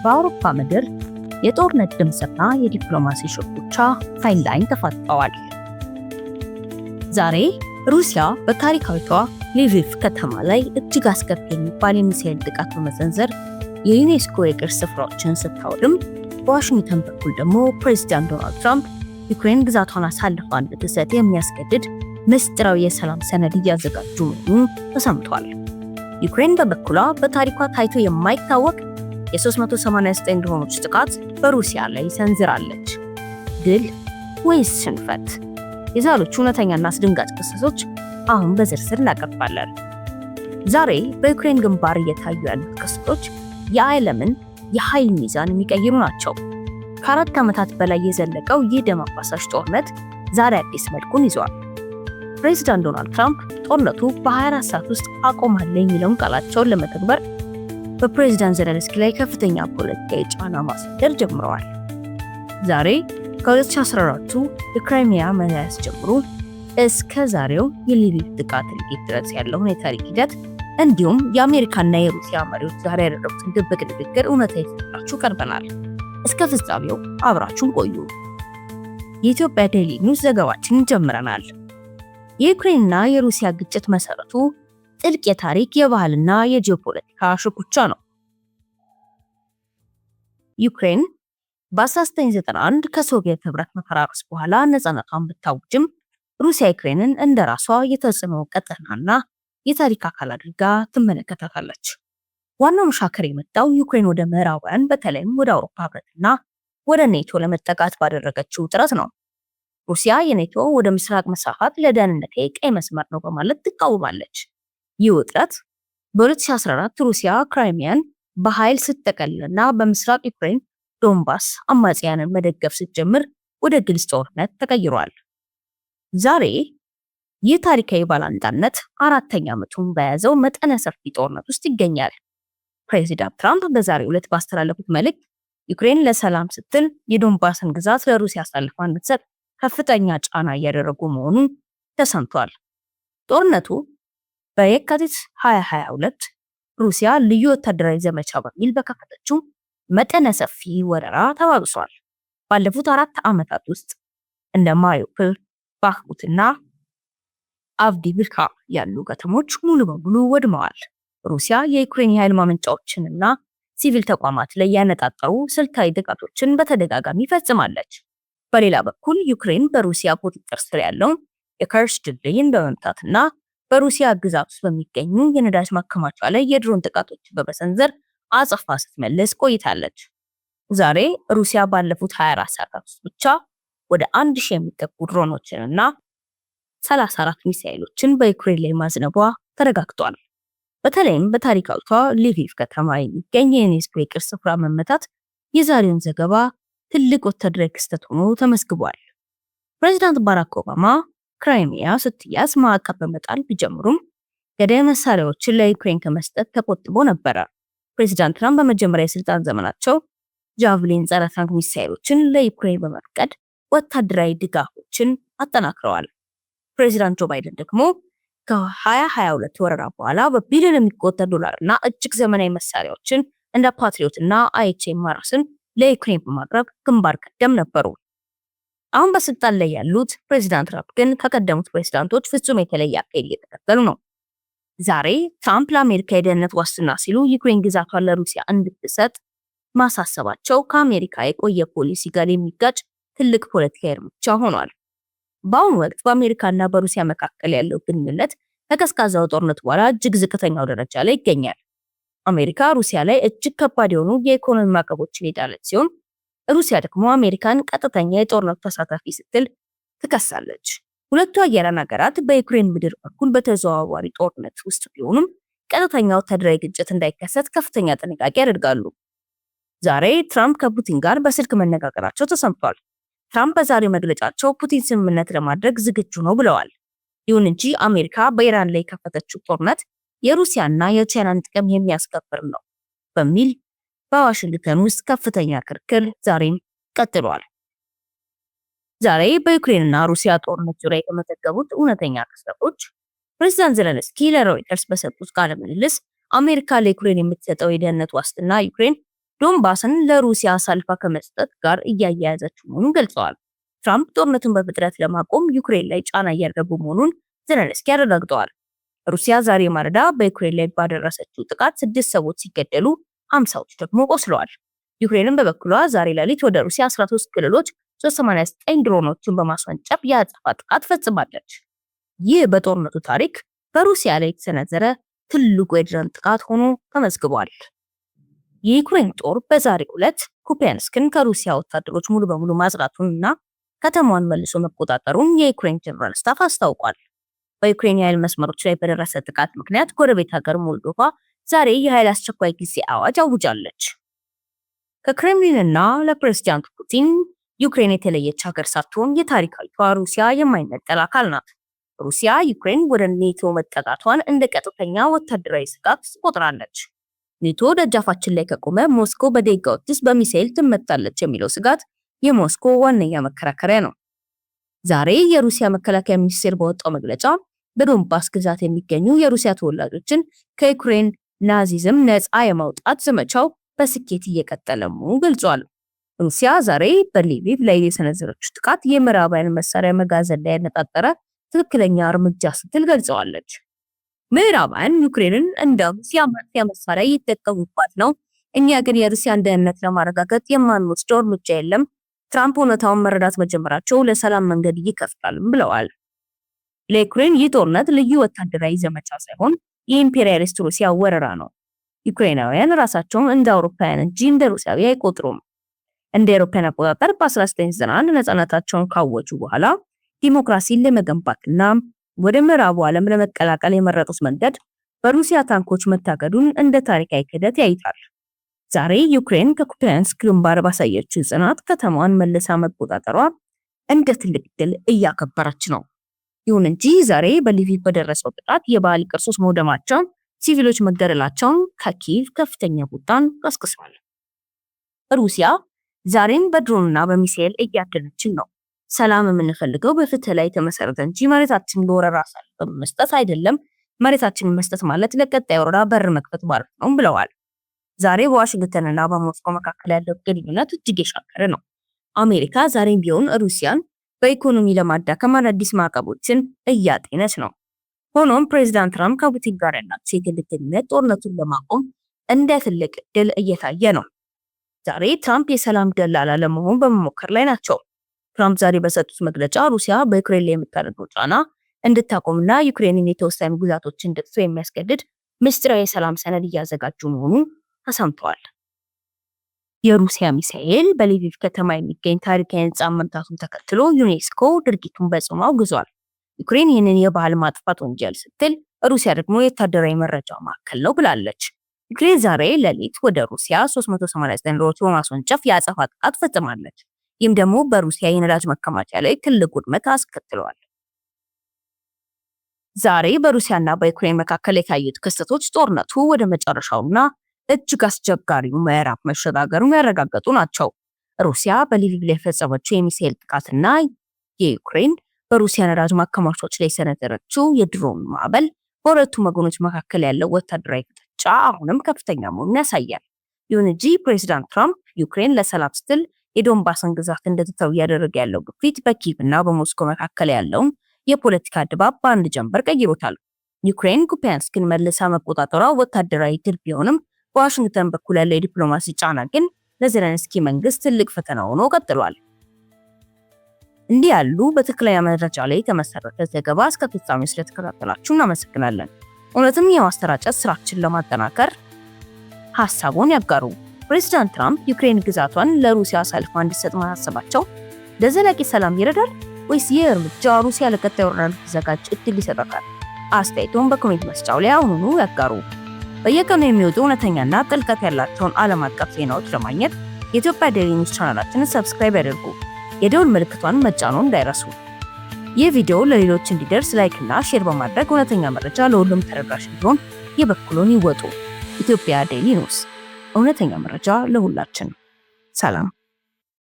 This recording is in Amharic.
በአውሮፓ ምድር የጦርነት ድምፅና የዲፕሎማሲ ሽኩቻ ፋይን ላይን ተፋጠዋል። ዛሬ ሩሲያ በታሪካዊቷ ሊቪቭ ከተማ ላይ እጅግ አስከፊ የሚባል የሚሳኤል ጥቃት በመሰንዘር የዩኔስኮ የቅርስ ስፍራዎችን ስታወድም፣ በዋሽንግተን በኩል ደግሞ ፕሬዚዳንት ዶናልድ ትራምፕ ዩክሬን ግዛቷን አሳልፋ እንድትሰጥ የሚያስገድድ ምስጢራዊ የሰላም ሰነድ እያዘጋጁ መሆኑ ተሰምቷል። ዩክሬን በበኩሏ በታሪኳ ታይቶ የማይታወቅ የ389 ድሮኖች ጥቃት በሩሲያ ላይ ሰንዝራለች። ድል ወይስ ሽንፈት? የዛሬዎቹ እውነተኛና አስደንጋጭ ክስተቶች አሁን በዝርዝር እናቀርባለን። ዛሬ በዩክሬን ግንባር እየታዩ ያሉት ክስተቶች የዓለምን የኃይል ሚዛን የሚቀይሩ ናቸው። ከ4 ዓመታት በላይ የዘለቀው ይህ ደም አፋሳሽ ጦርነት ዛሬ አዲስ መልኩን ይዟል። ፕሬዚዳንት ዶናልድ ትራምፕ ጦርነቱ በ24 ሰዓት ውስጥ አቆማለሁ የሚለውን ቃላቸውን ለመተግበር በፕሬዚዳንት ዘለንስኪ ላይ ከፍተኛ ፖለቲካዊ ጫና ማሳደር ጀምረዋል። ዛሬ ከ2014ቱ የክራይሚያ መያዝ ጀምሮ እስከ ዛሬው የሊቪቭ ጥቃት እልቂት ድረስ ያለውን የታሪክ ሂደት እንዲሁም የአሜሪካና የሩሲያ መሪዎች ዛሬ ያደረጉትን ድብቅ ንግግር እውነታ ይዘንላችሁ ቀርበናል። እስከ ፍጻሜው አብራችሁን ቆዩ። የኢትዮጵያ ዴይሊ ኒውስ ዘገባችንን ጀምረናል። የዩክሬንና የሩሲያ ግጭት መሰረቱ ጥልቅ የታሪክ የባህልና የጂኦፖለቲካ ሽኩቻ ነው። ዩክሬን በ1991 ከሶቪየት ህብረት መፈራረስ በኋላ ነፃነቷን ብታውጅም ሩሲያ ዩክሬንን እንደ ራሷ የተጽዕኖ ቀጠናና የታሪክ አካል አድርጋ ትመለከታታለች። ዋናው መሻከር የመጣው ዩክሬን ወደ ምዕራባውያን በተለይም ወደ አውሮፓ ህብረትና ወደ ኔቶ ለመጠጋት ባደረገችው ጥረት ነው። ሩሲያ የኔቶ ወደ ምስራቅ መስፋፋት ለደህንነቴ ቀይ መስመር ነው በማለት ትቃወማለች። ይህ ውጥረት በ2014 ሩሲያ ክራይሚያን በኃይል ስትጠቀልልና በምስራቅ ዩክሬን ዶንባስ አማጽያንን መደገፍ ስትጀምር ወደ ግልጽ ጦርነት ተቀይሯል። ዛሬ ይህ ታሪካዊ ባላንጣነት 4ኛ ዓመቱን በያዘው መጠነ ሰፊ ጦርነት ውስጥ ይገኛል። ፕሬዚዳንት ትራምፕ በዛሬው ዕለት ባስተላለፉት መልእክት ዩክሬን ለሰላም ስትል የዶንባስን ግዛት ለሩሲያ አሳልፋ እንድትሰጥ ከፍተኛ ጫና እያደረጉ መሆኑን ተሰምቷል። ጦርነቱ በየካቲት 2022 ሩሲያ ልዩ ወታደራዊ ዘመቻ በሚል በከፈተችው መጠነ ሰፊ ወረራ ተባብሷል። ባለፉት 4 ዓመታት ውስጥ እንደ ማሪውፖል፣ ባክሙትና አቭዲቭካ ያሉ ከተሞች ሙሉ በሙሉ ወድመዋል። ሩሲያ የዩክሬን የኃይል ማመንጫዎችንና ሲቪል ተቋማት ላይ ያነጣጠሩ ስልታዊ ጥቃቶችን በተደጋጋሚ ፈጽማለች። በሌላ በኩል ዩክሬን በሩሲያ ቁጥጥር ስር ያለውን የከርስ ድልድይን በመምታትና በሩሲያ ግዛት ውስጥ በሚገኙ የነዳጅ ማከማቻ ላይ የድሮን ጥቃቶችን በመሰንዘር አጸፋ ስትመልስ ቆይታለች። ዛሬ ሩሲያ ባለፉት 24 ሰዓታት ውስጥ ብቻ ወደ 1000 የሚጠጉ ድሮኖችንና 34 ሚሳኤሎችን በዩክሬን ላይ ማዝነቧ ተረጋግጧል። በተለይም በታሪካዊቷ ሊቪቭ ከተማ የሚገኝ የዩኔስኮ የቅርስ ስፍራ መመታት የዛሬውን ዘገባ ትልቅ ወታደራዊ ክስተት ሆኖ ተመዝግቧል። ፕሬዚዳንት ባራክ ኦባማ ክራይሚያ ስትያዝ ማዕቀብ በመጣል ቢጀምሩም ገዳይ መሳሪያዎችን ለዩክሬን ከመስጠት ተቆጥቦ ነበረ። ፕሬዚዳንት ትራምፕ በመጀመሪያ የስልጣን ዘመናቸው ጃቭሊን ጸረ ታንክ ሚሳኤሎችን ለዩክሬን በመፍቀድ ወታደራዊ ድጋፎችን አጠናክረዋል። ፕሬዚዳንት ጆ ባይደን ደግሞ ከ2022 ወረራ በኋላ በቢሊዮን የሚቆጠር ዶላርና እጅግ ዘመናዊ መሳሪያዎችን እንደ ፓትሪዮትና አይኤችኤምአርስን ለዩክሬን በማቅረብ ግንባር ቀደም ነበሩ። አሁን በስልጣን ላይ ያሉት ፕሬዚዳንት ትራምፕ ግን ከቀደሙት ፕሬዚዳንቶች ፍጹም የተለየ አካሄድ እየተከተሉ ነው። ዛሬ ትራምፕ ለአሜሪካ የደህንነት ዋስትና ሲሉ ዩክሬን ግዛቷን ለሩሲያ እንድትሰጥ ማሳሰባቸው ከአሜሪካ የቆየ ፖሊሲ ጋር የሚጋጭ ትልቅ ፖለቲካዊ እርምጃ ሆኗል። በአሁኑ ወቅት በአሜሪካና በሩሲያ መካከል ያለው ግንኙነት ከቀዝቃዛው ጦርነት በኋላ እጅግ ዝቅተኛው ደረጃ ላይ ይገኛል። አሜሪካ ሩሲያ ላይ እጅግ ከባድ የሆኑ የኢኮኖሚ ማዕቀቦችን የጣለች ሲሆን ሩሲያ ደግሞ አሜሪካን ቀጥተኛ የጦርነቱ ተሳታፊ ስትል ትከሳለች። ሁለቱ ሀያላን ሀገራት በዩክሬን ምድር በኩል በተዘዋዋሪ ጦርነት ውስጥ ቢሆኑም ቀጥተኛ ወታደራዊ ግጭት እንዳይከሰት ከፍተኛ ጥንቃቄ ያደርጋሉ። ዛሬ ትራምፕ ከፑቲን ጋር በስልክ መነጋገራቸው ተሰምቷል። ትራምፕ በዛሬው መግለጫቸው ፑቲን ስምምነት ለማድረግ ዝግጁ ነው ብለዋል። ይሁን እንጂ አሜሪካ በኢራን ላይ የከፈተችው ጦርነት የሩሲያና የቻይናን ጥቅም የሚያስከብር ነው በሚል በዋሽንግተን ውስጥ ከፍተኛ ክርክር ዛሬም ቀጥሏል። ዛሬ በዩክሬንና ሩሲያ ጦርነት ዙሪያ የተመዘገቡት እውነተኛ ክስተቶች ፕሬዚዳንት ዘለንስኪ ለሮይተርስ በሰጡት ቃለ ምልልስ አሜሪካ ለዩክሬን የምትሰጠው የደህንነት ዋስትና ዩክሬን ዶንባስን ለሩሲያ አሳልፋ ከመስጠት ጋር እያያያዘችው መሆኑን ገልጸዋል። ትራምፕ ጦርነቱን በፍጥነት ለማቆም ዩክሬን ላይ ጫና እያደረጉ መሆኑን ዘለንስኪ አረጋግጠዋል። ሩሲያ ዛሬ ማለዳ በዩክሬን ላይ ባደረሰችው ጥቃት 6 ሰዎች ሲገደሉ 50ዎች ደግሞ ቆስለዋል። ዩክሬንም በበኩሏ ዛሬ ሌሊት ወደ ሩሲያ 13 ክልሎች 389 ድሮኖችን በማስወንጨፍ የአጸፋ ጥቃት ፈጽማለች። ይህ በጦርነቱ ታሪክ በሩሲያ ላይ የተሰነዘረ ትልቁ የድሮን ጥቃት ሆኖ ተመዝግቧል። የዩክሬን ጦር በዛሬው ዕለት ኩፒያንስክን ከሩሲያ ወታደሮች ሙሉ በሙሉ ማጽዳቱንና ከተማዋን መልሶ መቆጣጠሩን የዩክሬን ጀነራል ስታፍ አስታውቋል። በዩክሬን የኃይል መስመሮች ላይ በደረሰ ጥቃት ምክንያት ጎረቤት ሀገር ሞልዶቫ ዛሬ የኃይል አስቸኳይ ጊዜ አዋጅ አውጃለች። ከክሬምሊንና ለፕሬዝዳንት ፑቲን ዩክሬን የተለየች ሀገር ሳትሆን የታሪካዊቷ ሩሲያ የማይነጠል አካል ናት። ሩሲያ ዩክሬን ወደ ኔቶ መጠጋቷን እንደ ቀጥተኛ ወታደራዊ ስጋት ትቆጥራለች። ኔቶ ደጃፋችን ላይ ከቆመ ሞስኮ በደቂቃዎች ውስጥ በሚሳኤል ትመታለች የሚለው ስጋት የሞስኮ ዋነኛ መከራከሪያ ነው። ዛሬ የሩሲያ መከላከያ ሚኒስቴር በወጣው መግለጫ በዶንባስ ግዛት የሚገኙ የሩሲያ ተወላጆችን ከዩክሬን ናዚዝም ነፃ የማውጣት ዘመቻው በስኬት እየቀጠለ መሆኑን ገልጿል። ሩሲያ ዛሬ በሊቪቭ ላይ የሰነዘረችው ጥቃት የምዕራባውያን መሳሪያ መጋዘን ላይ ያነጣጠረ ትክክለኛ እርምጃ ስትል ገልጸዋለች። ምዕራባውያን ዩክሬንን እንደ ሩሲያ ማጥፊያ መሳሪያ እየተጠቀሙባት ነው፣ እኛ ግን የሩሲያን ደህንነት ለማረጋገጥ የማንወስደው እርምጃ የለም። ትራምፕ እውነታውን መረዳት መጀመራቸው ለሰላም መንገድ ይከፍታል ብለዋል። ለዩክሬን ይህ ጦርነት ልዩ ወታደራዊ ዘመቻ ሳይሆን የኢምፔሪያሊስት ሩሲያ ወረራ ነው። ዩክሬናውያን ራሳቸውን እንደ አውሮፓውያን እንጂ እንደ ሩሲያዊ አይቆጥሩም። እንደ አውሮፓውያን አቆጣጠር በ1991 ነፃነታቸውን ካወጁ በኋላ ዲሞክራሲን ለመገንባትና ወደ ምዕራቡ ዓለም ለመቀላቀል የመረጡት መንገድ በሩሲያ ታንኮች መታገዱን እንደ ታሪካዊ ክህደት ያይታል። ዛሬ ዩክሬን ከኩፒያንስክ ግንባር ባሳየችው ጽናት ከተማዋን መልሳ መቆጣጠሯ እንደ ትልቅ ድል እያከበረች ነው። ይሁን እንጂ ዛሬ በሊቪቭ በደረሰው ጥቃት የባህል ቅርሶች መውደማቸው፣ ሲቪሎች መገደላቸውን ከኪየቭ ከፍተኛ ቁጣን ቀስቅሷል። ሩሲያ ዛሬም በድሮንና በሚሳኤል እያደነችን ነው። ሰላም የምንፈልገው በፍትህ ላይ የተመሰረተ እንጂ መሬታችንን ለወረራ አሳልፈን መስጠት አይደለም። መሬታችንን መስጠት ማለት ለቀጣይ ወረራ በር መክፈት ማለት ነው ብለዋል። ዛሬ በዋሽንግተንና በሞስኮ መካከል ያለው ግንኙነት እጅግ የሻከረ ነው። አሜሪካ ዛሬም ቢሆን ሩሲያን በኢኮኖሚ ለማዳከም አዳዲስ ማዕቀቦችን እያጤነች ነው። ሆኖም ፕሬዝዳንት ትራምፕ ከፑቲን ጋር ያላቸው የግል ግንኙነት ጦርነቱን ለማቆም እንደ ትልቅ ድል እየታየ ነው። ዛሬ ትራምፕ የሰላም ደላላ ለመሆን በመሞከር ላይ ናቸው። ትራምፕ ዛሬ በሰጡት መግለጫ ሩሲያ በዩክሬን ላይ የምታደርገው ጫና እንድታቆምና ዩክሬንን የተወሰኑ ግዛቶችን እንድትተው የሚያስገድድ ምስጢራዊ የሰላም ሰነድ እያዘጋጁ መሆኑ ተሰምተዋል። የሩሲያ ሚሳኤል በሊቪቭ ከተማ የሚገኝ ታሪካዊ ህንጻ መምታቱን ተከትሎ ዩኔስኮ ድርጊቱን በጽኑ አውግዟል። ዩክሬን ይህንን የባህል ማጥፋት ወንጀል ስትል፣ ሩሲያ ደግሞ የወታደራዊ መረጃ ማዕከል ነው ብላለች። ዩክሬን ዛሬ ሌሊት ወደ ሩሲያ 389 ድሮኖች በማስወንጨፍ የአጸፋ ጥቃት ፈጽማለች። ይህም ደግሞ በሩሲያ የነዳጅ መከማቻ ላይ ትልቅ ውድመት አስከትሏል። ዛሬ በሩሲያና በዩክሬን መካከል የታዩት ክስተቶች ጦርነቱ ወደ መጨረሻውና እጅግ አስቸጋሪው ምዕራፍ መሸጋገሩን ያረጋገጡ ናቸው። ሩሲያ በሊቪቭ ላይ የፈጸመችው የሚሳኤል ጥቃትና የዩክሬን በሩሲያ ነዳጅ ማከማቻዎች ላይ የሰነዘረችው የድሮን ማዕበል በሁለቱም ወገኖች መካከል ያለው ወታደራዊ ፍጥጫ አሁንም ከፍተኛ መሆኑን ያሳያል። ይሁን እንጂ ፕሬዝዳንት ትራምፕ ዩክሬን ለሰላም ስትል የዶንባስን ግዛት እንድትተው እያደረገ ያለው ግፊት በኪየቭና በሞስኮ መካከል ያለውን የፖለቲካ ድባብ በአንድ ጀንበር ቀይሮታል። ዩክሬን ኩፒያንስክን መልሳ መቆጣጠሯ ወታደራዊ ድል ቢሆንም በዋሽንግተን በኩል ያለው የዲፕሎማሲ ጫና ግን ለዜሌንስኪ መንግስት ትልቅ ፈተና ሆኖ ቀጥሏል። እንዲህ ያሉ በትክክለኛ መረጃ ላይ የተመሰረተ ዘገባ እስከ ፍጻሜው ስለተከታተላችሁ እናመሰግናለን። እውነትም የማሰራጨት ስራችን ለማጠናከር ሐሳቡን ያጋሩ። ፕሬዝዳንት ትራምፕ ዩክሬን ግዛቷን ለሩሲያ አሳልፋ እንድትሰጥ ማሳሰባቸው ለዘላቂ ሰላም ይረዳል ወይስ ይህ እርምጃ ሩሲያ ለቀጣይ ወረራ እንድትዘጋጅ እድል ይሰጣታል? አስተያየቶን በኮሜንት መስጫው ላይ አሁኑኑ ያጋሩ። በየቀኑ የሚወጡ እውነተኛና ጥልቀት ያላቸውን ዓለም አቀፍ ዜናዎች ለማግኘት የኢትዮጵያ ዴይሊ ኒውስ ቻናላችንን ሰብስክራይብ ያድርጉ። የደወል ምልክቷን መጫኑን እንዳይረሱ። ይህ ቪዲዮ ለሌሎች እንዲደርስ ላይክ እና ሼር በማድረግ እውነተኛ መረጃ ለሁሉም ተደራሽ እንዲሆን የበኩሉን ይወጡ። ኢትዮጵያ ዴይሊ ኒውስ፣ እውነተኛ መረጃ ለሁላችን። ሰላም።